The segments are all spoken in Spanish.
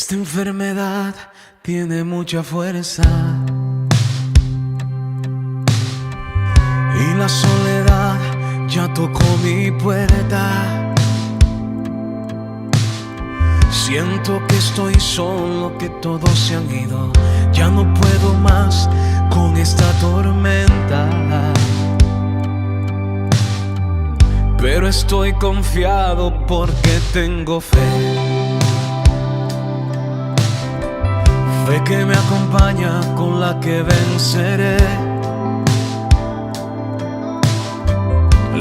Esta enfermedad tiene mucha fuerza y la soledad ya tocó mi puerta. Siento que estoy solo, que todos se han ido. Ya no puedo más con esta tormenta, pero estoy confiado porque tengo fe. Fe que me acompaña, con la que venceré.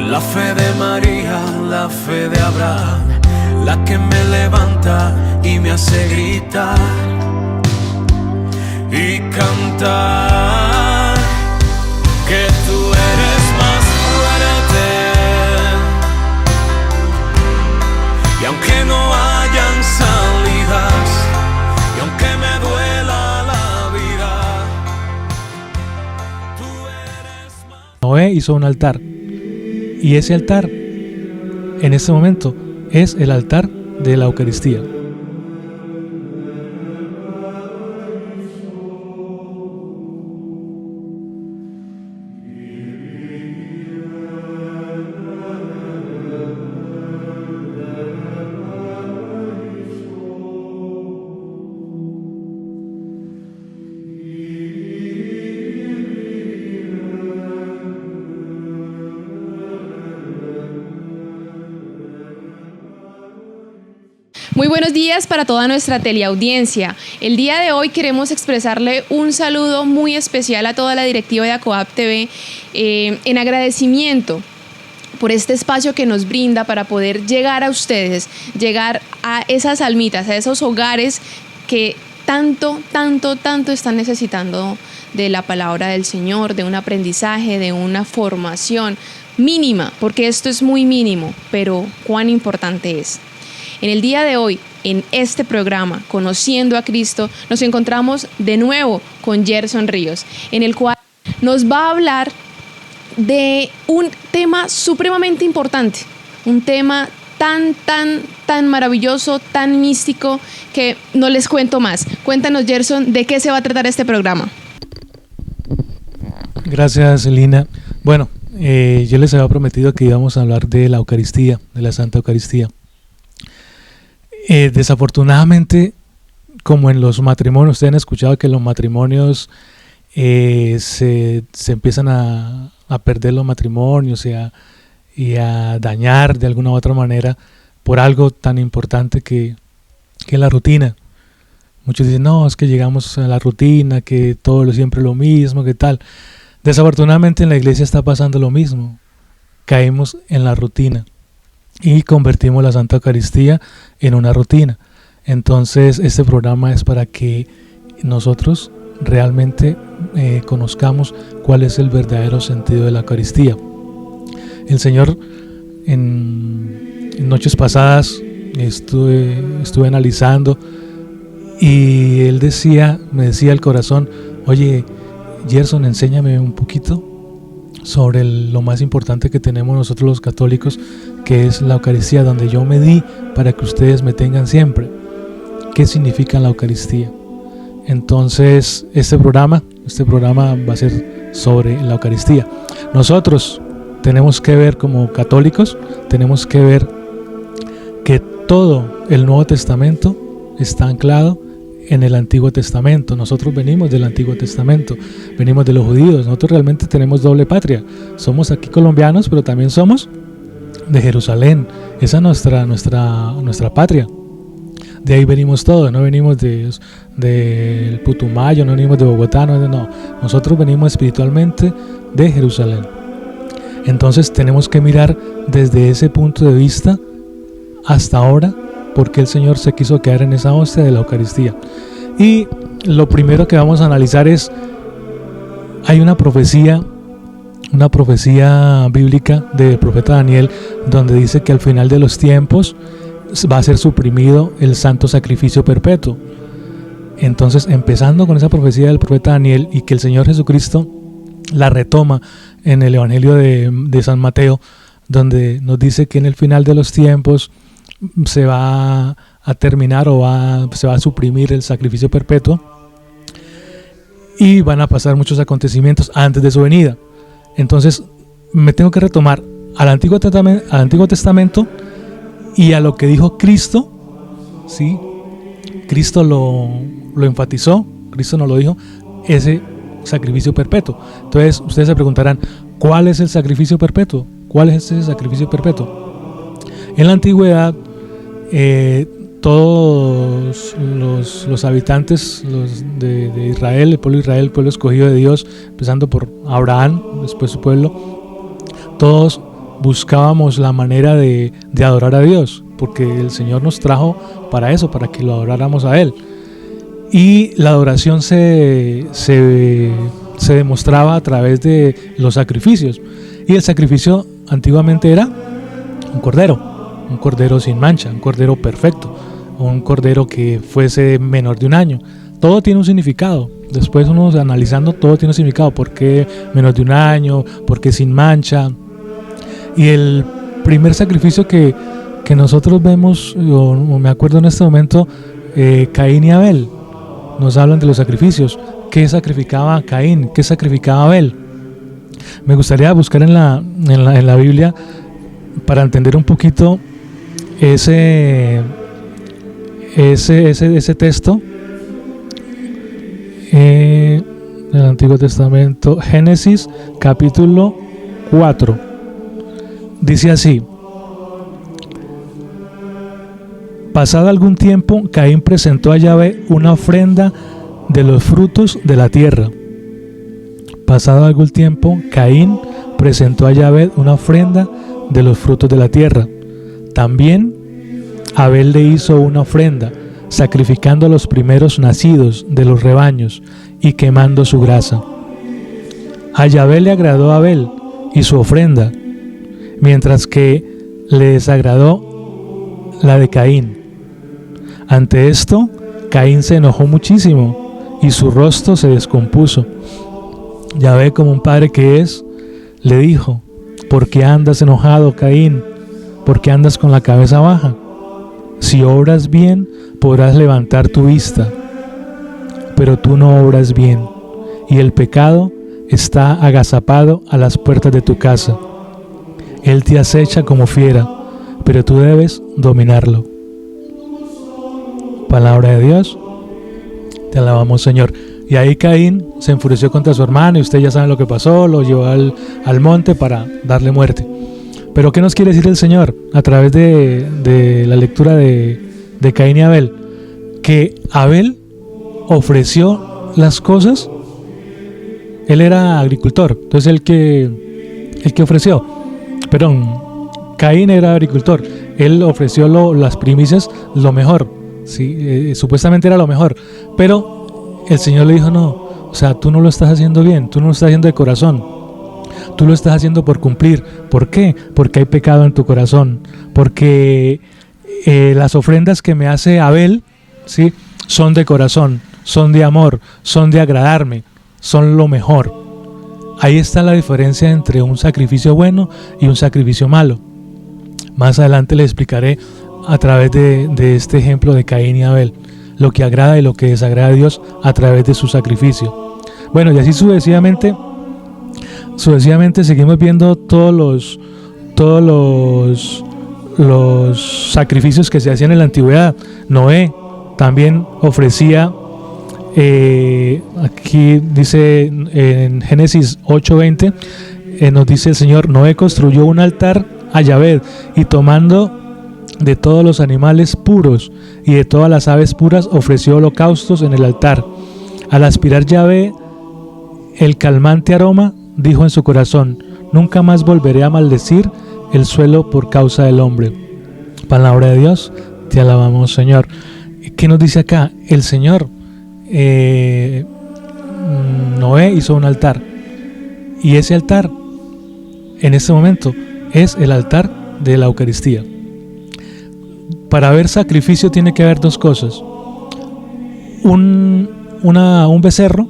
La fe de María, la fe de Abraham, la que me levanta y me hace gritar y cantar que tú eres más fuerte. Y aunque no hayan salidas, y aunque me duela la vida, tú eres más. Noé hizo un altar, y ese altar en este momento es el altar de la Eucaristía. Muy buenos días para toda nuestra teleaudiencia. El día de hoy queremos expresarle un saludo muy especial a toda la directiva de ACOAP TV en agradecimiento por este espacio que nos brinda para poder llegar a ustedes, llegar a esas almitas, a esos hogares que tanto están necesitando de la palabra del Señor, de un aprendizaje, de una formación mínima, porque esto es muy mínimo, pero cuán importante es. En el día de hoy, en este programa, Conociendo a Cristo, nos encontramos de nuevo con Gerson Ríos, en el cual nos va a hablar de un tema supremamente importante, un tema tan maravilloso, tan místico, que no les cuento más. Cuéntanos, Gerson, ¿de qué se va a tratar este programa? Gracias, Lina. Bueno, yo les había prometido que íbamos a hablar de la Eucaristía, de la Santa Eucaristía. Desafortunadamente, como en los matrimonios, ustedes han escuchado que los matrimonios se empiezan a perder los matrimonios y a dañar de alguna u otra manera por algo tan importante que es la rutina. Muchos dicen, no, es que llegamos a la rutina, que todo siempre lo mismo, que tal. Desafortunadamente en la iglesia está pasando lo mismo. Caímos en la rutina y convertimos la Santa Eucaristía en una rutina. Entonces este programa es para que nosotros realmente conozcamos cuál es el verdadero sentido de la Eucaristía. El Señor en noches pasadas estuve analizando, y Él me decía el corazón, oye Gerson, enséñame un poquito sobre lo más importante que tenemos nosotros los católicos, que es la Eucaristía, donde yo me di para que ustedes me tengan siempre. ¿Qué significa la Eucaristía? Entonces este programa va a ser sobre la Eucaristía. Nosotros tenemos que ver, como católicos, tenemos que ver que todo el Nuevo Testamento está anclado en el Antiguo Testamento. Nosotros venimos del Antiguo Testamento, venimos de los judíos. Nosotros realmente tenemos doble patria. Somos aquí colombianos, pero también somos de Jerusalén. Esa es nuestra patria. De ahí venimos todos, no venimos del Putumayo, no venimos de Bogotá, no. Nosotros venimos espiritualmente de Jerusalén. Entonces tenemos que mirar desde ese punto de vista hasta ahora, porque el Señor se quiso quedar en esa hostia de la Eucaristía. Y lo primero que vamos a analizar es, hay una profecía bíblica del profeta Daniel, donde dice que al final de los tiempos va a ser suprimido el santo sacrificio perpetuo. Entonces, empezando con esa profecía del profeta Daniel, y que el Señor Jesucristo la retoma en el Evangelio de San Mateo, donde nos dice que en el final de los tiempos se va a terminar o se va a suprimir el sacrificio perpetuo y van a pasar muchos acontecimientos antes de su venida. Entonces me tengo que retomar al Antiguo Testamento y a lo que dijo Cristo, ¿sí? Cristo lo enfatizó, Cristo nos lo dijo, ese sacrificio perpetuo. Entonces ustedes se preguntarán, ¿cuál es el sacrificio perpetuo? ¿Cuál es ese sacrificio perpetuo? En la antigüedad, todos los habitantes de Israel, el pueblo de Israel, el pueblo escogido de Dios, empezando por Abraham, después su pueblo, todos buscábamos la manera de adorar a Dios, porque el Señor nos trajo para eso, para que lo adoráramos a Él. Y la adoración se demostraba a través de los sacrificios. Y el sacrificio antiguamente era un cordero sin mancha, un cordero perfecto, un cordero que fuese menor de un año. Todo tiene un significado. Después uno analizando, todo tiene un significado. ¿Por qué menor de un año? ¿Por qué sin mancha? Y el primer sacrificio que nosotros vemos, o me acuerdo en este momento, Caín y Abel, nos hablan de los sacrificios. ¿Qué sacrificaba Caín? ¿Qué sacrificaba Abel? Me gustaría buscar en la Biblia para entender un poquito ese texto del Antiguo Testamento. Génesis capítulo 4 dice así: pasado algún tiempo, Caín presentó a Yahvé una ofrenda de los frutos de la tierra. Pasado algún tiempo, Caín presentó a Yahvé una ofrenda de los frutos de la tierra. También Abel le hizo una ofrenda, sacrificando los primeros nacidos de los rebaños y quemando su grasa. A Yahvé le agradó Abel y su ofrenda, mientras que le desagradó la de Caín. Ante esto, Caín se enojó muchísimo y su rostro se descompuso. Yahvé, como un padre que es, le dijo: ¿por qué andas enojado, Caín? ¿Por qué andas con la cabeza baja? Si obras bien, podrás levantar tu vista, pero tú no obras bien, y el pecado está agazapado a las puertas de tu casa. Él te acecha como fiera, pero tú debes dominarlo. Palabra de Dios, te alabamos, Señor. Y ahí Caín se enfureció contra su hermano, y usted ya sabe lo que pasó, lo llevó al monte para darle muerte. Pero ¿qué nos quiere decir el Señor a través de la lectura de Caín y Abel? Que Abel ofreció las cosas. Él era agricultor, entonces el que ofreció, perdón, Caín era agricultor, él ofreció las primicias, lo mejor, ¿sí? Supuestamente era lo mejor, pero el Señor le dijo: no, o sea, tú no lo estás haciendo bien, tú no lo estás haciendo de corazón, tú lo estás haciendo por cumplir. ¿Por qué? Porque hay pecado en tu corazón, porque las ofrendas que me hace Abel, ¿sí?, son de corazón, son de amor, son de agradarme, son lo mejor. Ahí está la diferencia entre un sacrificio bueno y un sacrificio malo. Más adelante les explicaré a través de este ejemplo de Caín y Abel lo que agrada y lo que desagrada a Dios a través de su sacrificio. Bueno, y así sucesivamente seguimos viendo todos los sacrificios que se hacían en la antigüedad. Noé también ofrecía, aquí dice en Génesis 8:20, nos dice el Señor: Noé construyó un altar a Yahvé, y tomando de todos los animales puros y de todas las aves puras, ofreció holocaustos en el altar. Al aspirar Yahvé el calmante aroma, dijo en su corazón: nunca más volveré a maldecir el suelo por causa del hombre. Palabra de Dios, te alabamos, Señor. ¿Qué nos dice acá? El Señor, Noé hizo un altar, y ese altar en este momento es el altar de la Eucaristía. Para haber sacrificio tiene que haber dos cosas: un becerro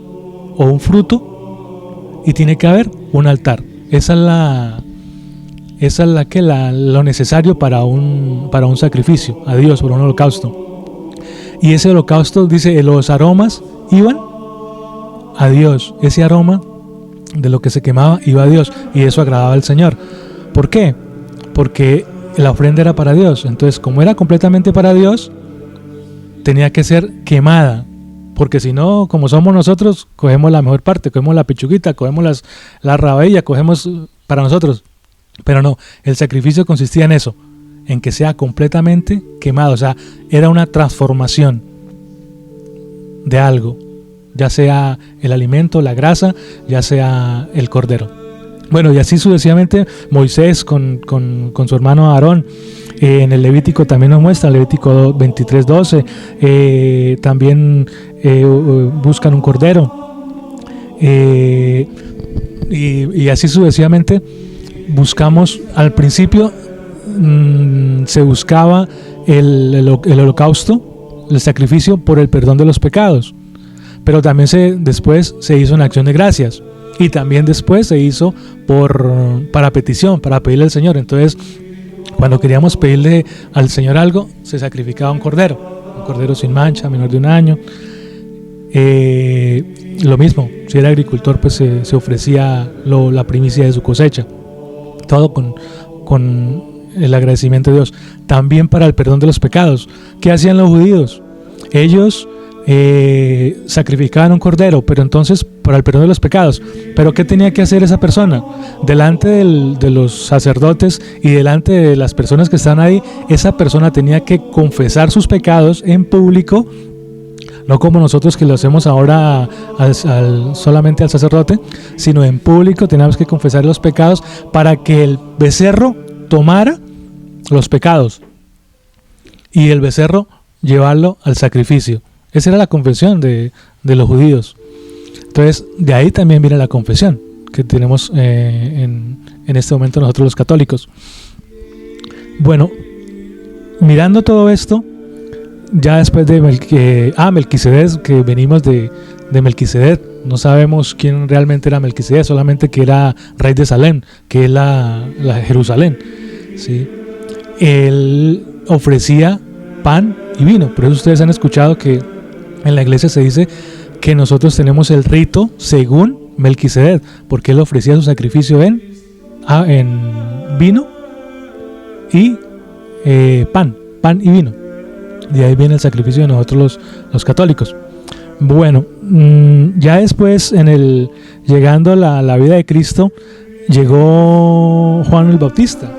o un fruto, y tiene que haber un altar. Esa es lo necesario para un sacrificio a Dios, por un holocausto. Y ese holocausto, dice, los aromas iban a Dios. Ese aroma de lo que se quemaba iba a Dios, y eso agradaba al Señor. ¿Por qué? Porque la ofrenda era para Dios. Entonces, como era completamente para Dios, tenía que ser quemada, porque si no, como somos nosotros, cogemos la mejor parte, cogemos la pechuguita, cogemos la rabadilla, cogemos para nosotros. Pero no, el sacrificio consistía en eso, en que sea completamente quemado. O sea, era una transformación de algo, ya sea el alimento, la grasa, ya sea el cordero. Bueno, y así sucesivamente Moisés con su hermano Aarón. En el Levítico también nos muestra, Levítico 23:12, también buscan un cordero. Y así sucesivamente buscamos. Al principio se buscaba el holocausto, el sacrificio por el perdón de los pecados, pero también después se hizo en acción de gracias, y también después se hizo para petición, para pedirle al Señor. Entonces, cuando queríamos pedirle al Señor algo, se sacrificaba un cordero sin mancha, menor de 1 año. Lo mismo, si era agricultor, pues se ofrecía la primicia de su cosecha, todo con el agradecimiento de Dios. También para el perdón de los pecados. ¿Qué hacían los judíos? Ellos sacrificaban un cordero, pero entonces para el perdón de los pecados. Pero ¿qué tenía que hacer esa persona? Delante de los sacerdotes y delante de las personas que están ahí, esa persona tenía que confesar sus pecados en público, no como nosotros que lo hacemos ahora solamente al sacerdote, sino en público. Teníamos que confesar los pecados para que el becerro tomara los pecados y el becerro llevarlo al sacrificio. Esa era la confesión de los judíos. Entonces, de ahí también viene la confesión que tenemos en este momento nosotros los católicos. Bueno, mirando todo esto, ya después de Melquisedec, que venimos de Melquisedec, no sabemos quién realmente era Melquisedec, solamente que era rey de Salem, que es la Jerusalén, ¿sí? Él ofrecía pan y vino. Por eso ustedes han escuchado que en la iglesia se dice que nosotros tenemos el rito según Melquisedec, porque él ofrecía su sacrificio en vino y pan y vino. De ahí viene el sacrificio de nosotros los católicos. Bueno, ya después, llegando a la vida de Cristo, llegó Juan el Bautista,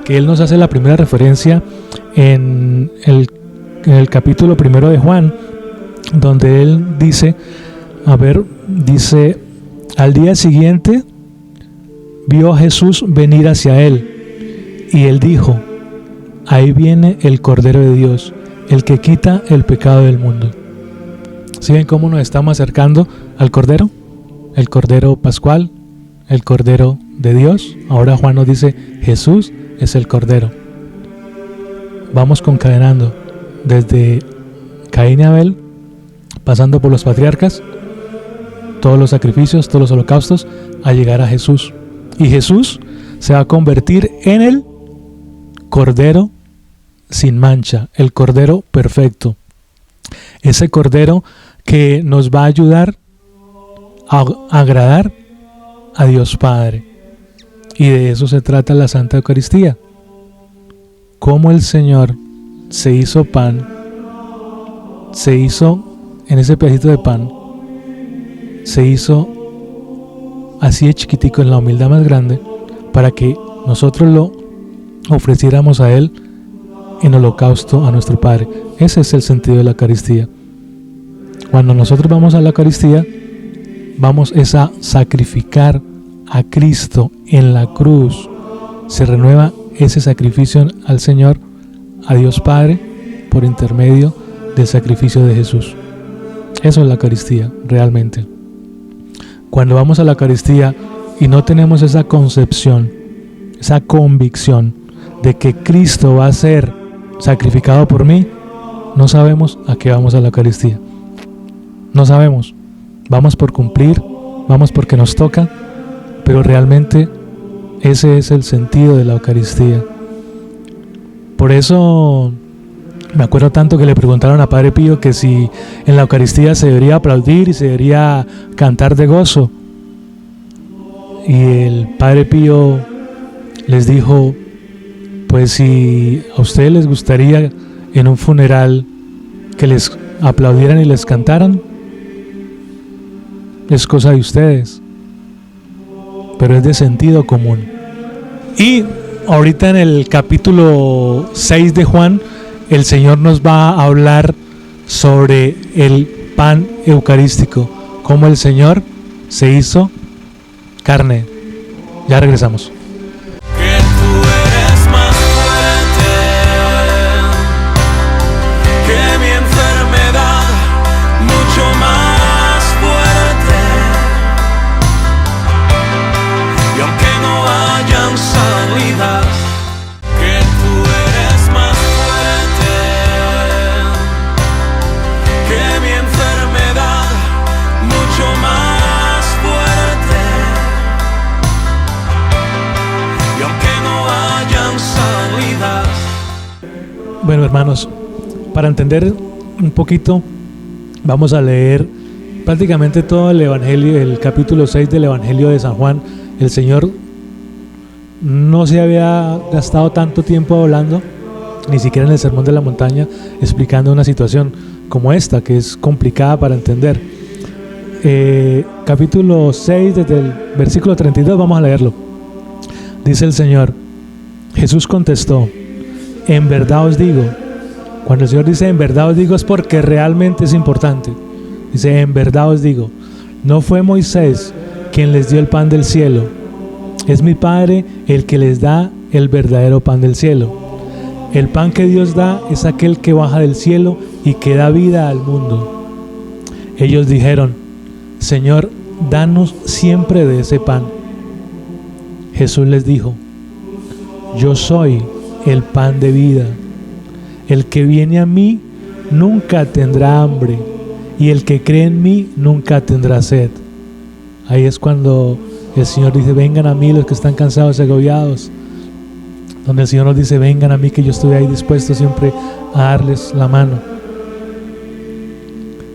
que él nos hace la primera referencia en el capítulo 1 de Juan, donde él dice, al día siguiente vio a Jesús venir hacia él, y él dijo, ahí viene el Cordero de Dios, el que quita el pecado del mundo. ¿Sí ven cómo nos estamos acercando al Cordero? El Cordero Pascual, el Cordero de Dios. Ahora Juan nos dice, Jesús es el Cordero. Vamos concadenando desde Caín y Abel, pasando por los patriarcas, todos los sacrificios, todos los holocaustos, a llegar a Jesús. Y Jesús se va a convertir en el Cordero sin mancha, el Cordero perfecto. Ese Cordero que nos va a ayudar a agradar a Dios Padre. Y de eso se trata la Santa Eucaristía. Cómo el Señor se hizo pan, se hizo en ese pedacito de pan, se hizo así de chiquitico, en la humildad más grande, para que nosotros lo ofreciéramos a Él en holocausto a nuestro Padre. Ese es el sentido de la Eucaristía. Cuando nosotros vamos a la Eucaristía, vamos a sacrificar a Cristo en la cruz. Se renueva ese sacrificio al Señor, a Dios Padre, por intermedio del sacrificio de Jesús. Eso es la Eucaristía, realmente. Cuando vamos a la Eucaristía y no tenemos esa concepción, esa convicción de que Cristo va a ser sacrificado por mí, no sabemos a qué vamos a la Eucaristía. No sabemos. Vamos por cumplir, vamos porque nos toca, pero realmente ese es el sentido de la Eucaristía. Por eso Me acuerdo tanto que le preguntaron a Padre Pío que si en la Eucaristía se debería aplaudir y se debería cantar de gozo. Y el Padre Pío les dijo, pues si a ustedes les gustaría en un funeral que les aplaudieran y les cantaran, es cosa de ustedes, pero es de sentido común. Y ahorita en el capítulo 6 de Juan, el Señor nos va a hablar sobre el pan eucarístico, cómo el Señor se hizo carne. Ya regresamos. Que tú eres más fuerte que mi enfermedad, mucho más fuerte. Y aunque no hayan salidas, que tú eres más fuerte que mi enfermedad, mucho más fuerte. Y aunque no hayan salidas. Bueno, hermanos, para entender un poquito, vamos a leer prácticamente todo el Evangelio, el capítulo 6 del Evangelio de San Juan. El Señor no se había gastado tanto tiempo hablando, ni siquiera en el Sermón de la Montaña, explicando una situación como esta, que es complicada para entender. Capítulo 6, desde el versículo 32, vamos a leerlo. Dice el Señor: Jesús contestó, en verdad os digo. Cuando el Señor dice en verdad os digo, es porque realmente es importante. Dice, en verdad os digo, no fue Moisés quien les dio el pan del cielo, es mi Padre el que les da el verdadero pan del cielo. El pan que Dios da es aquel que baja del cielo y que da vida al mundo. Ellos dijeron, Señor, danos siempre de ese pan. Jesús les dijo, yo soy el pan de vida. El que viene a mí nunca tendrá hambre, y el que cree en mí nunca tendrá sed. Ahí es cuando el Señor dice, vengan a mí los que están cansados y agobiados. Donde el Señor nos dice, vengan a mí que yo estoy ahí dispuesto siempre a darles la mano.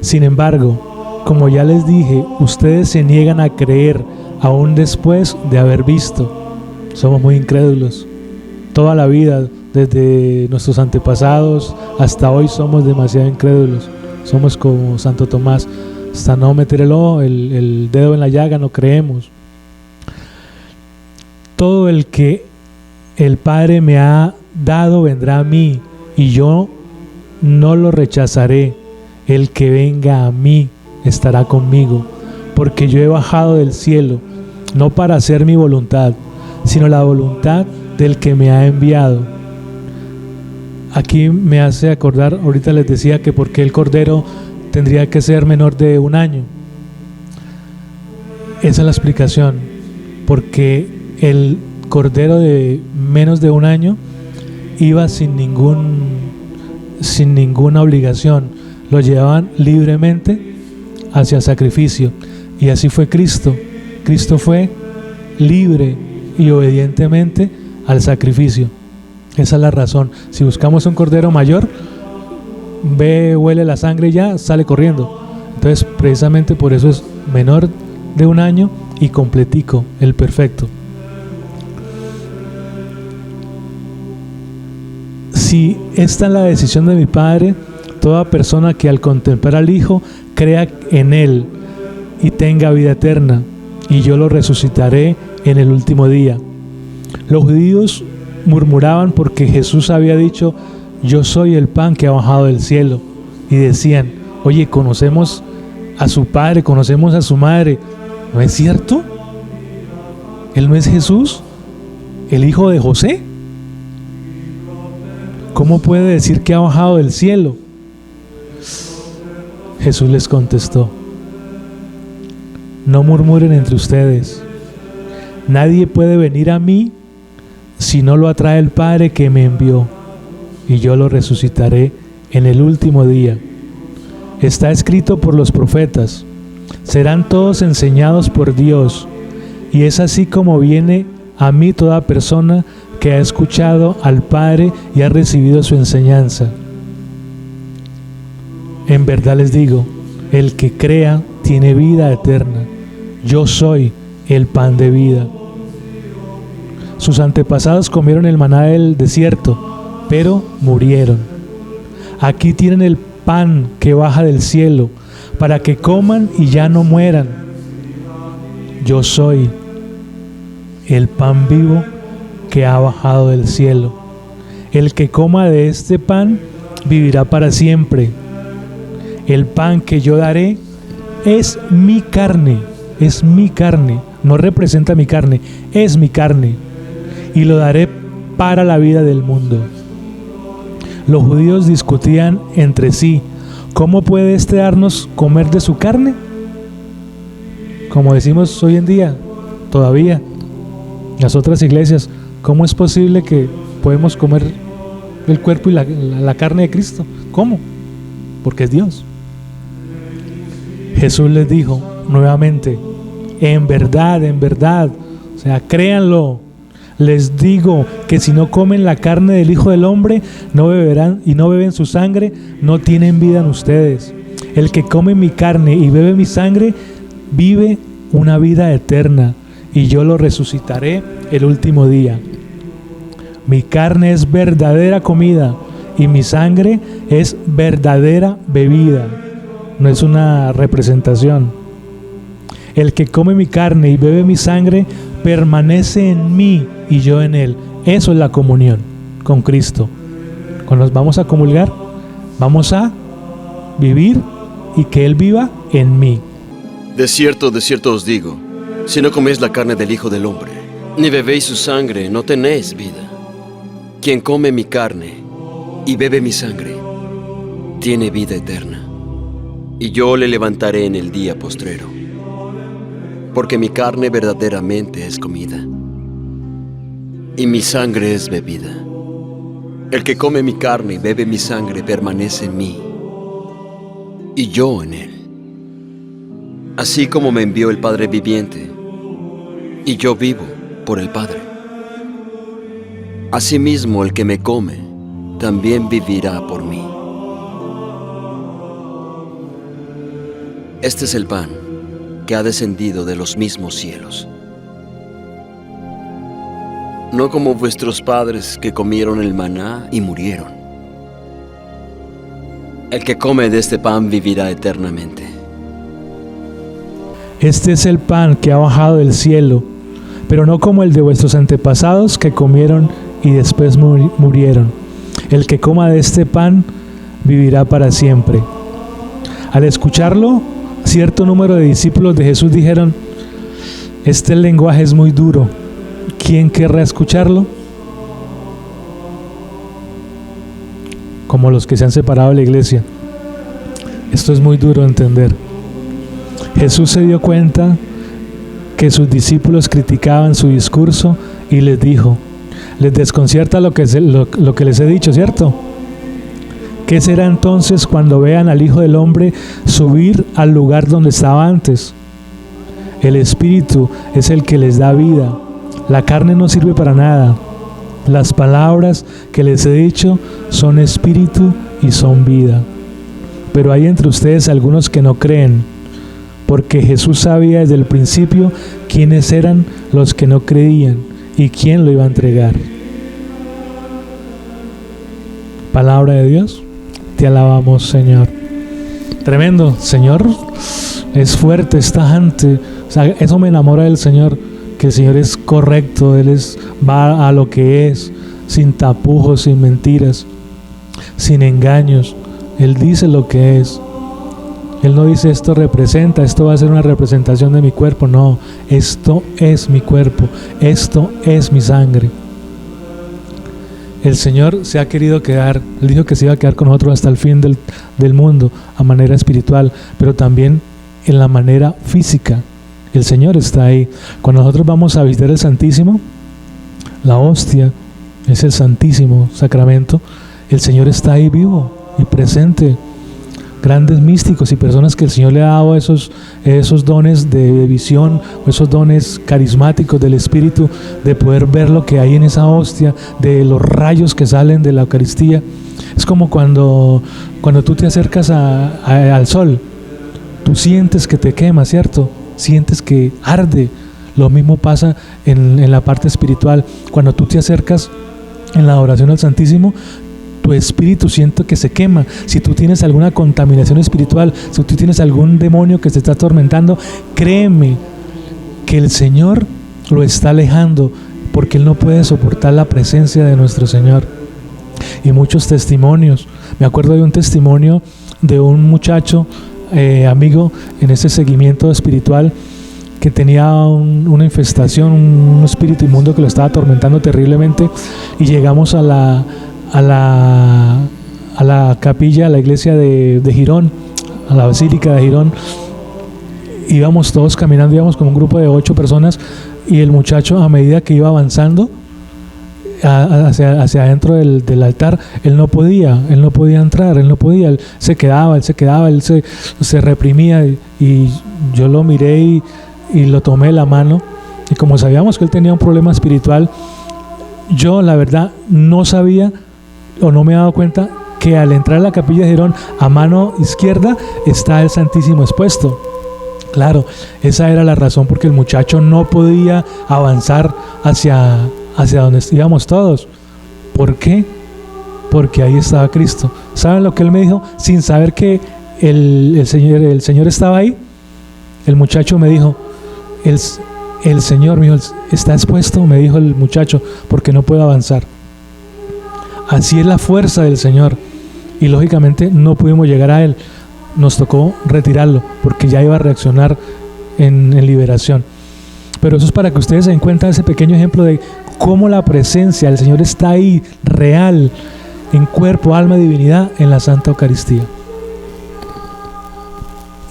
Sin embargo, como ya les dije, ustedes se niegan a creer aún después de haber visto. Somos muy incrédulos. Toda la vida, desde nuestros antepasados hasta hoy, somos demasiado incrédulos. Somos como Santo Tomás, hasta no meter el dedo en la llaga no creemos. Todo el que el Padre me ha dado vendrá a mí, y yo no lo rechazaré. El que venga a mí estará conmigo, porque yo he bajado del cielo, no para hacer mi voluntad, sino la voluntad del que me ha enviado. Aquí me hace acordar, ahorita les decía que por qué el cordero tendría que ser menor de 1 año. Esa es la explicación, porque el cordero de menos de 1 año iba sin ninguna obligación, lo llevaban libremente hacia sacrificio, y así fue Cristo. Cristo fue libre y obedientemente al sacrificio. Esa es la razón. Si buscamos un cordero mayor, huele la sangre y ya sale corriendo. Entonces, precisamente por eso es menor de 1 año y completico, el perfecto. Si esta es la decisión de mi Padre, toda persona que al contemplar al Hijo crea en Él y tenga vida eterna, y yo lo resucitaré en el último día. Los judíos murmuraban porque Jesús había dicho, yo soy el pan que ha bajado del cielo, y decían, oye, conocemos a su padre, conocemos a su madre, ¿no es cierto? ¿Él no es Jesús, el hijo de José? ¿Cómo puede decir que ha bajado del cielo? Jesús les contestó, no murmuren entre ustedes. Nadie puede venir a mí si no lo atrae el Padre que me envió, y yo lo resucitaré en el último día. Está escrito por los profetas, serán todos enseñados por Dios, y es así como viene a mí toda persona que ha escuchado al Padre y ha recibido su enseñanza. En verdad les digo, el que crea tiene vida eterna. Yo soy el pan de vida. Sus antepasados comieron el maná del desierto, pero murieron. Aquí tienen el pan que baja del cielo, para que coman y ya no mueran. Yo soy el pan vivo que ha bajado del cielo. El que coma de este pan vivirá para siempre. El pan que yo daré es mi carne, no representa mi carne, es mi carne, y lo daré para la vida del mundo. Los judíos discutían entre sí, ¿cómo puede éste darnos comer de su carne? Como decimos hoy en día, todavía, las otras iglesias, ¿cómo es posible que podemos comer el cuerpo y la carne de Cristo? ¿Cómo? Porque es Dios. Jesús les dijo nuevamente, en verdad, o sea, créanlo, les digo que si no comen la carne del Hijo del Hombre, no beberán y no beben su sangre, no tienen vida en ustedes. El que come mi carne y bebe mi sangre, vive una vida eterna, y yo lo resucitaré el último día. Mi carne es verdadera comida, y mi sangre es verdadera bebida. No es una representación. El que come mi carne y bebe mi sangre permanece en mí y yo en él. Eso es la comunión con Cristo. Cuando nos vamos a comulgar, vamos a vivir y que Él viva en mí. De cierto os digo, si no coméis la carne del Hijo del Hombre, ni bebéis su sangre, no tenéis vida. Quien come mi carne y bebe mi sangre, tiene vida eterna, y yo le levantaré en el día postrero. Porque mi carne verdaderamente es comida, y mi sangre es bebida. El que come mi carne y bebe mi sangre permanece en mí, y yo en él. Así como me envió el Padre viviente, y yo vivo por el Padre. Asimismo, el que me come también vivirá por mí. Este es el pan que ha descendido de los mismos cielos. No como vuestros padres que comieron el maná y murieron. El que come de este pan vivirá eternamente. Este es el pan que ha bajado del cielo, pero no como el de vuestros antepasados que comieron y después murieron. El que coma de este pan vivirá para siempre. Al escucharlo, cierto número de discípulos de Jesús dijeron: este lenguaje es muy duro, ¿quién querrá escucharlo? Como los que se han separado de la iglesia. Esto es muy duro de entender. Jesús se dio cuenta que sus discípulos criticaban su discurso y les dijo: les desconcierta lo que les he dicho, ¿cierto? ¿Qué será entonces cuando vean al Hijo del Hombre subir al lugar donde estaba antes? El Espíritu es el que les da vida. La carne no sirve para nada. Las palabras que les he dicho son espíritu y son vida. Pero hay entre ustedes algunos que no creen, porque Jesús sabía desde el principio quiénes eran los que no creían y quién lo iba a entregar. Palabra de Dios. Te alabamos, Señor. Tremendo, Señor. Es fuerte, es tajante. O sea, eso me enamora del Señor, que el Señor es correcto, Él va a lo que es, sin tapujos, sin mentiras, sin engaños. Él dice lo que es. Él no dice esto representa, esto va a ser una representación de mi cuerpo. No, esto es mi cuerpo, esto es mi sangre. El Señor se ha querido quedar, Él dijo que se iba a quedar con nosotros hasta el fin del mundo, a manera espiritual, pero también en la manera física. El Señor está ahí. Cuando nosotros vamos a visitar el Santísimo, la hostia es el Santísimo Sacramento, el Señor está ahí vivo y presente. Grandes místicos y personas que el Señor le ha dado esos dones de visión, esos dones carismáticos del Espíritu, de poder ver lo que hay en esa hostia, de los rayos que salen de la Eucaristía. Es como cuando tú te acercas al sol, tú sientes que te quema, ¿cierto? Sientes que arde. Lo mismo pasa en la parte espiritual. Cuando tú te acercas en la adoración al Santísimo, tu espíritu siente que se quema. Si tú tienes alguna contaminación espiritual, si tú tienes algún demonio que te está atormentando, créeme que el Señor lo está alejando, porque Él no puede soportar la presencia de nuestro Señor. Y muchos testimonios. Me acuerdo de un testimonio de un muchacho, amigo, en ese seguimiento espiritual, que tenía una infestación, un espíritu inmundo que lo estaba atormentando terriblemente, y llegamos a la capilla, a la iglesia de Girón, a la basílica de Girón. Íbamos todos caminando, íbamos con un grupo de 8 personas, y el muchacho, a medida que iba avanzando hacia adentro del altar, él no podía entrar, él se quedaba, él se reprimía, y yo lo miré y lo tomé de la mano, y como sabíamos que él tenía un problema espiritual, yo la verdad no sabía o no me he dado cuenta que al entrar a la capilla de Girón, a mano izquierda está el Santísimo expuesto. Claro, esa era la razón porque el muchacho no podía avanzar hacia donde íbamos todos. ¿Por qué? Porque ahí estaba Cristo. ¿Saben lo que él me dijo? Sin saber que el Señor estaba ahí, el muchacho me dijo, el Señor mío está expuesto, me dijo el muchacho, porque no puedo avanzar. Así es la fuerza del Señor, y lógicamente no pudimos llegar a Él. Nos tocó retirarlo porque ya iba a reaccionar en liberación. Pero eso es para que ustedes se den cuenta de ese pequeño ejemplo de cómo la presencia del Señor está ahí, real, en cuerpo, alma y divinidad, en la Santa Eucaristía.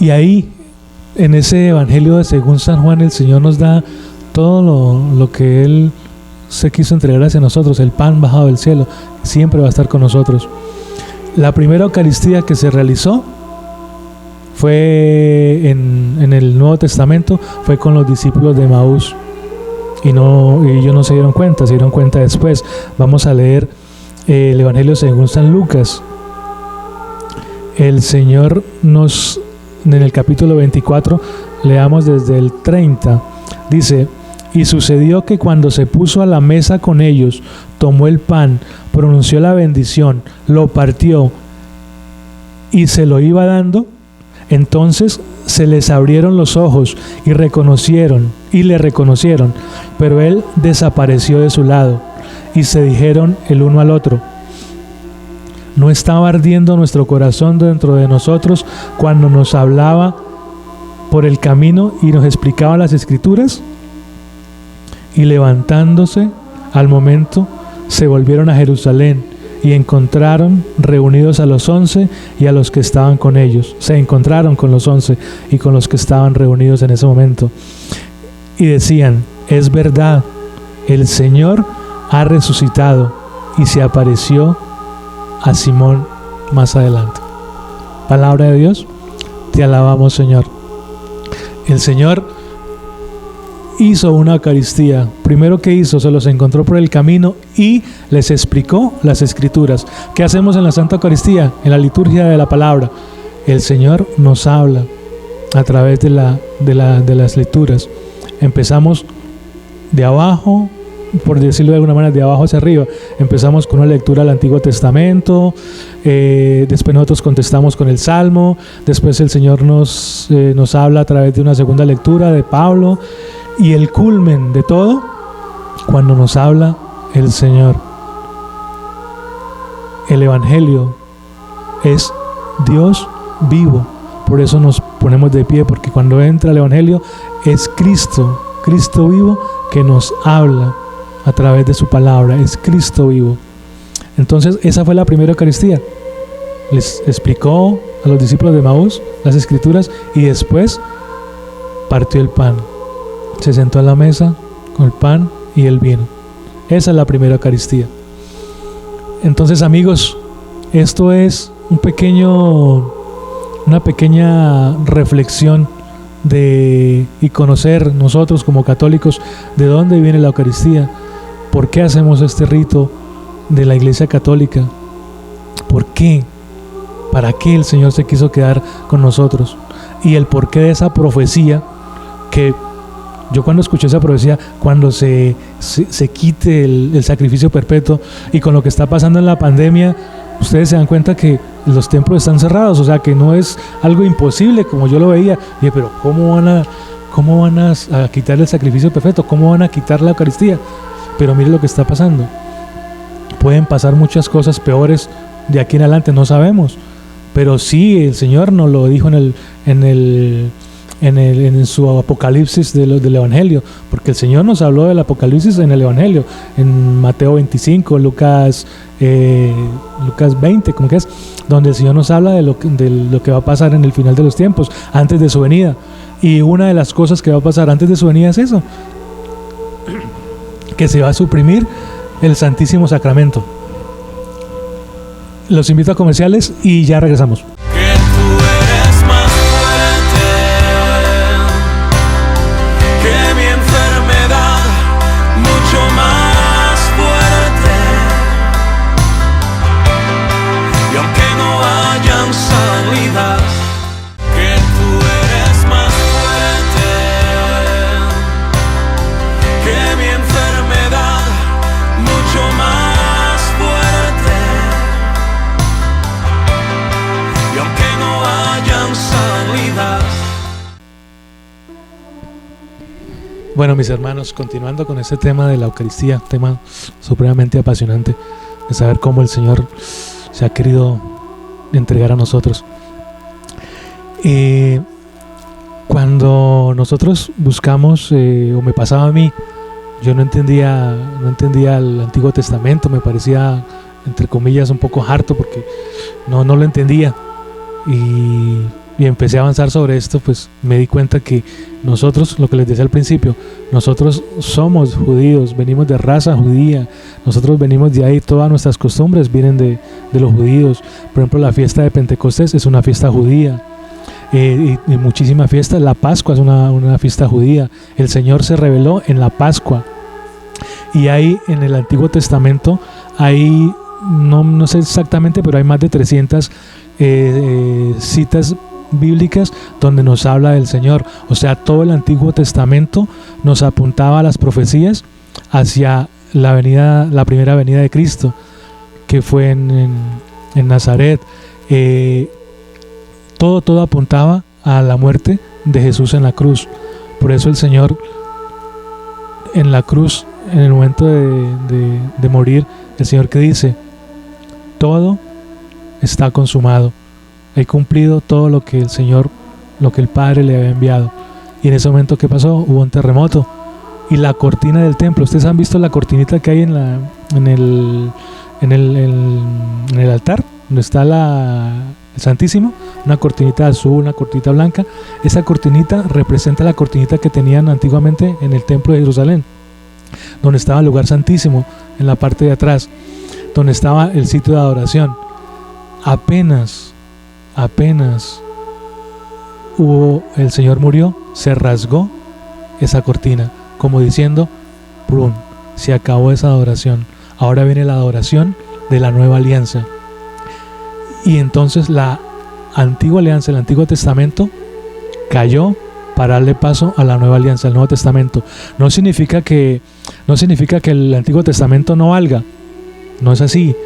Y ahí, en ese Evangelio de según San Juan, el Señor nos da todo lo que Él se quiso entregar hacia nosotros, el pan bajado del cielo, siempre va a estar con nosotros. La primera Eucaristía que se realizó fue en el Nuevo Testamento, fue con los discípulos de Emaús, y ellos no se dieron cuenta después. Vamos a leer el Evangelio según San Lucas. El Señor en el capítulo 24, leamos desde el 30, dice: y sucedió que cuando se puso a la mesa con ellos, tomó el pan, pronunció la bendición, lo partió y se lo iba dando. Entonces se les abrieron los ojos y le reconocieron, pero él desapareció de su lado, y se dijeron el uno al otro: ¿no estaba ardiendo nuestro corazón dentro de nosotros cuando nos hablaba por el camino y nos explicaba las Escrituras? Y levantándose al momento, se volvieron a Jerusalén y encontraron reunidos a los 11 y a los que estaban con ellos. Se encontraron con los 11 y con los que estaban reunidos en ese momento. Y decían: es verdad, el Señor ha resucitado y se apareció a Simón más adelante. Palabra de Dios, te alabamos, Señor. El Señor hizo una Eucaristía. Primero que hizo, se los encontró por el camino y les explicó las Escrituras. ¿Qué hacemos en la Santa Eucaristía? En la liturgia de la palabra, el Señor nos habla a través de las lecturas. Empezamos de abajo, por decirlo de alguna manera, de abajo hacia arriba. Empezamos con una lectura del Antiguo Testamento, después nosotros contestamos con el Salmo, después el Señor nos habla a través de una segunda lectura de Pablo, y el culmen de todo, cuando nos habla el Señor. El Evangelio es Dios vivo. Por eso nos ponemos de pie, porque cuando entra el Evangelio es Cristo vivo que nos habla a través de su palabra. Es Cristo vivo. Entonces esa fue la primera Eucaristía. Les explicó a los discípulos de Emaús las Escrituras y después partió el pan. Se sentó a la mesa con el pan y el vino. Esa es la primera Eucaristía. Entonces, amigos, esto es una pequeña reflexión y conocer nosotros como católicos de dónde viene la Eucaristía, por qué hacemos este rito de la Iglesia Católica. ¿Por qué? ¿Para qué el Señor se quiso quedar con nosotros? Y el porqué de esa profecía, que yo cuando escuché esa profecía, cuando se quite el sacrificio perpetuo, y con lo que está pasando en la pandemia, ustedes se dan cuenta que los templos están cerrados, o sea que no es algo imposible como yo lo veía. Y dije, pero ¿cómo van a quitar el sacrificio perfecto? ¿Cómo van a quitar la Eucaristía? Pero mire lo que está pasando. Pueden pasar muchas cosas peores de aquí en adelante, no sabemos. Pero sí, el Señor nos lo dijo en su Apocalipsis del Evangelio, porque el Señor nos habló del Apocalipsis en el Evangelio, en Mateo 25, Lucas 20, como que es, donde el Señor nos habla de lo que va a pasar en el final de los tiempos, antes de su venida. Y una de las cosas que va a pasar antes de su venida es eso, que se va a suprimir el Santísimo Sacramento. Los invito a comerciales y ya regresamos. Que tú eres más fuerte que mi enfermedad, mucho más fuerte. Y aunque no hayan salidas, que tú eres más fuerte que mi enfermedad, mucho más fuerte. Y aunque no hayan salidas. Bueno, mis hermanos, continuando con este tema de la Eucaristía, tema supremamente apasionante, de saber cómo el Señor se ha querido entregar a nosotros. Cuando nosotros buscamos, o me pasaba a mí, yo no entendía el Antiguo Testamento, me parecía, entre comillas, un poco harto porque no lo entendía. Y empecé a avanzar sobre esto, pues me di cuenta que nosotros, lo que les decía al principio, nosotros somos judíos, venimos de raza judía, nosotros venimos de ahí, todas nuestras costumbres vienen de los judíos. Por ejemplo, la fiesta de Pentecostés es una fiesta judía, y muchísimas fiestas. La Pascua es una fiesta judía. El Señor se reveló en la Pascua, y ahí en el Antiguo Testamento hay, no sé exactamente, pero hay más de 300 citas bíblicas donde nos habla del Señor. O sea, todo el Antiguo Testamento nos apuntaba a las profecías hacia la primera venida de Cristo, que fue en Nazaret. Todo apuntaba a la muerte de Jesús en la cruz. Por eso el Señor en la cruz, en el momento de morir, el Señor que dice: todo está consumado. He cumplido todo lo que el Señor, lo que el Padre le había enviado. Y en ese momento, ¿qué pasó? Hubo un terremoto, y la cortina del templo, ustedes han visto la cortinita que hay en el altar, donde está el Santísimo, una cortinita azul, una cortinita blanca. Esa cortinita representa la cortinita que tenían antiguamente en el templo de Jerusalén, donde estaba el lugar santísimo, en la parte de atrás, donde estaba el sitio de adoración. Apenas el Señor murió, se rasgó esa cortina, como diciendo: ¡prum!, se acabó esa adoración. Ahora viene la adoración de la nueva alianza. Y entonces la antigua alianza, el Antiguo Testamento, cayó para darle paso a la nueva alianza, al Nuevo Testamento. No significa que el Antiguo Testamento no valga. No es así.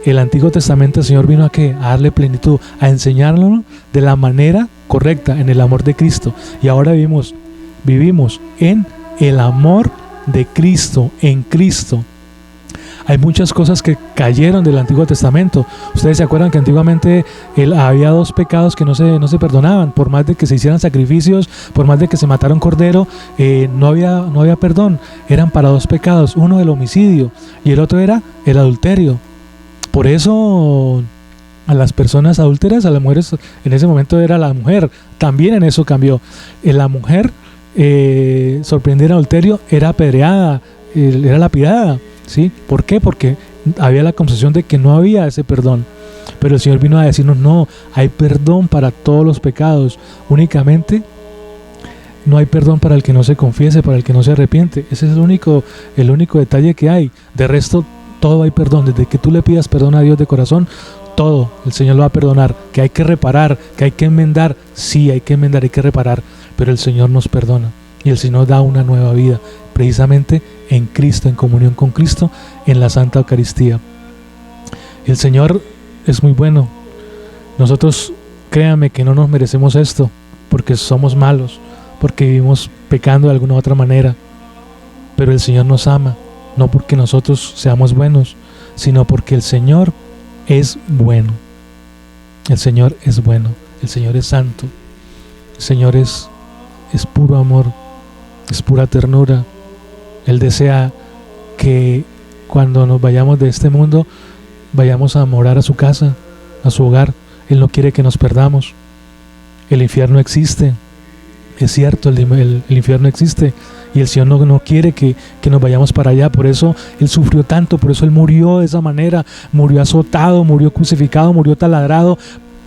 El Antiguo Testamento, el Señor vino ¿a qué? A darle plenitud, a enseñárnoslo de la manera correcta, en el amor de Cristo. Y ahora vivimos en el amor de Cristo, en Cristo. Hay muchas cosas que cayeron del Antiguo Testamento. Ustedes se acuerdan que antiguamente había 2 pecados que no se perdonaban. Por más de que se hicieran sacrificios, por más de que se matara un cordero, no había perdón. Eran para 2 pecados: uno el homicidio y el otro era el adulterio. Por eso a las personas adúlteras, a las mujeres, en ese momento era la mujer, también en eso cambió. La mujer, sorprendida en adulterio, era apedreada, era lapidada, ¿sí? ¿Por qué? Porque había la concepción de que no había ese perdón. Pero el Señor vino a decirnos: no, hay perdón para todos los pecados, únicamente no hay perdón para el que no se confiese, para el que no se arrepiente. Ese es el único detalle que hay. De resto, todo hay perdón. Desde que tú le pidas perdón a Dios de corazón, todo, el Señor lo va a perdonar. Que hay que reparar, que hay que enmendar, sí, hay que enmendar, hay que reparar, pero el Señor nos perdona y el Señor da una nueva vida, precisamente en Cristo, en comunión con Cristo, en la Santa Eucaristía. El Señor es muy bueno. Nosotros, créanme que no nos merecemos esto, porque somos malos, porque vivimos pecando de alguna u otra manera, pero el Señor nos ama, no porque nosotros seamos buenos, sino porque el Señor es bueno. El Señor es bueno, el Señor es santo, el Señor es puro amor, es pura ternura. Él desea que cuando nos vayamos de este mundo, vayamos a morar a su casa, a su hogar. Él no quiere que nos perdamos. El infierno existe, es cierto, el infierno existe, y el Señor no quiere que nos vayamos para allá. Por eso Él sufrió tanto, por eso Él murió de esa manera, murió azotado, murió crucificado, murió taladrado,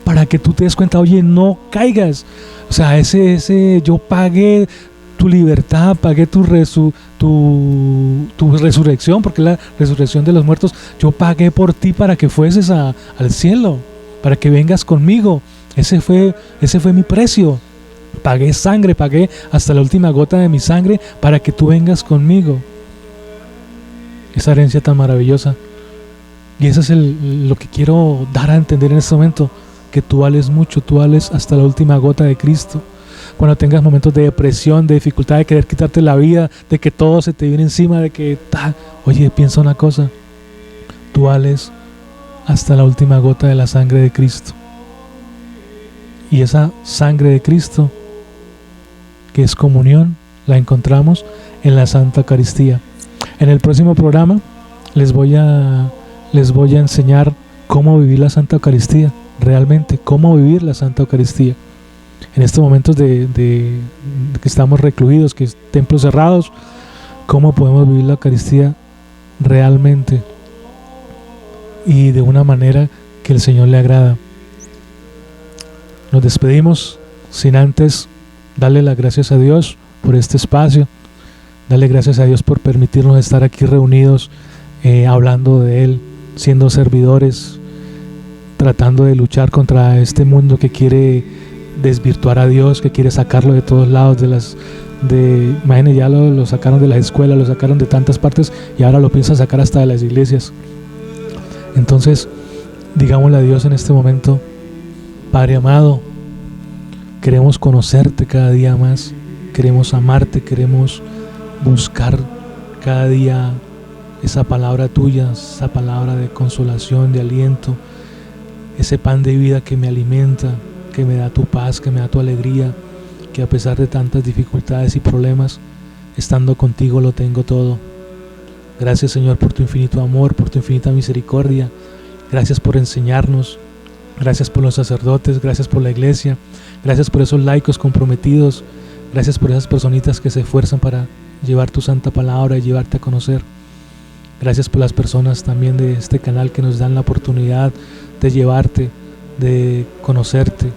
para que tú te des cuenta, oye, no caigas. O sea, yo pagué tu libertad, pagué tu resurrección, porque es la resurrección de los muertos. Yo pagué por ti para que fueses al cielo, para que vengas conmigo. Ese fue mi precio. Pagué sangre, pagué hasta la última gota de mi sangre para que tú vengas conmigo. Esa herencia tan maravillosa. Y eso es lo que quiero dar a entender en este momento, que tú vales mucho, tú vales hasta la última gota de Cristo. Cuando tengas momentos de depresión, de dificultad, de querer quitarte la vida, de que todo se te viene encima, de que, oye, piensa una cosa, tú vales hasta la última gota de la sangre de Cristo. Y esa sangre de Cristo, que es comunión, la encontramos en la Santa Eucaristía. En el próximo programa les voy a enseñar cómo vivir la Santa Eucaristía, realmente, cómo vivir la Santa Eucaristía. En estos momentos de que estamos recluidos, que es templos cerrados, cómo podemos vivir la Eucaristía realmente y de una manera que el Señor le agrada. Nos despedimos sin antes darle las gracias a Dios por este espacio, darle gracias a Dios por permitirnos estar aquí reunidos, hablando de Él, siendo servidores, tratando de luchar contra este mundo que quiere desvirtuar a Dios, que quiere sacarlo de todos lados, imagínense, ya lo sacaron de las escuelas, lo sacaron de tantas partes y ahora lo piensan sacar hasta de las iglesias. Entonces, digámosle a Dios en este momento: Padre amado, queremos conocerte cada día más, queremos amarte, queremos buscar cada día esa palabra tuya, esa palabra de consolación, de aliento, ese pan de vida que me alimenta, que me da tu paz, que me da tu alegría, que a pesar de tantas dificultades y problemas, estando contigo lo tengo todo. Gracias, Señor, por tu infinito amor, por tu infinita misericordia. Gracias por enseñarnos. Gracias por los sacerdotes, gracias por la iglesia, gracias por esos laicos comprometidos, gracias por esas personitas que se esfuerzan para llevar tu santa palabra y llevarte a conocer. Gracias por las personas también de este canal que nos dan la oportunidad de llevarte, de conocerte,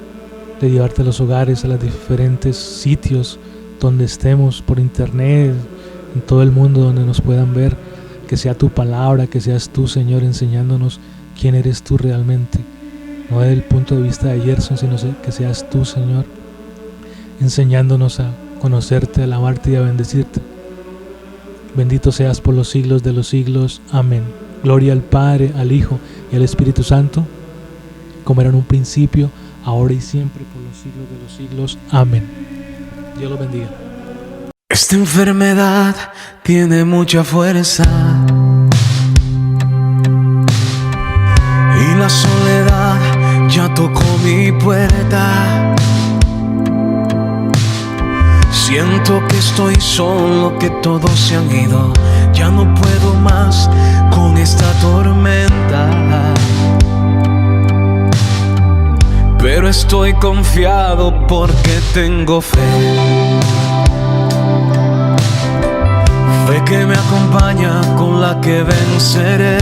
de llevarte a los hogares, a los diferentes sitios donde estemos, por internet, en todo el mundo donde nos puedan ver. Que sea tu palabra, que seas tú, Señor, enseñándonos quién eres tú realmente. No desde el punto de vista de Gerson, sino que seas tú, Señor, enseñándonos a conocerte, a alabarte y a bendecirte. Bendito seas por los siglos de los siglos. Amén. Gloria al Padre, al Hijo y al Espíritu Santo, como era en un principio, ahora y siempre, por los siglos de los siglos. Amén. Dios los bendiga. Esta enfermedad tiene mucha fuerza y la soledad ya tocó mi puerta. Siento que estoy solo, que todos se han ido. Ya no puedo más con esta tormenta, pero estoy confiado porque tengo fe. Fe que me acompaña, con la que venceré.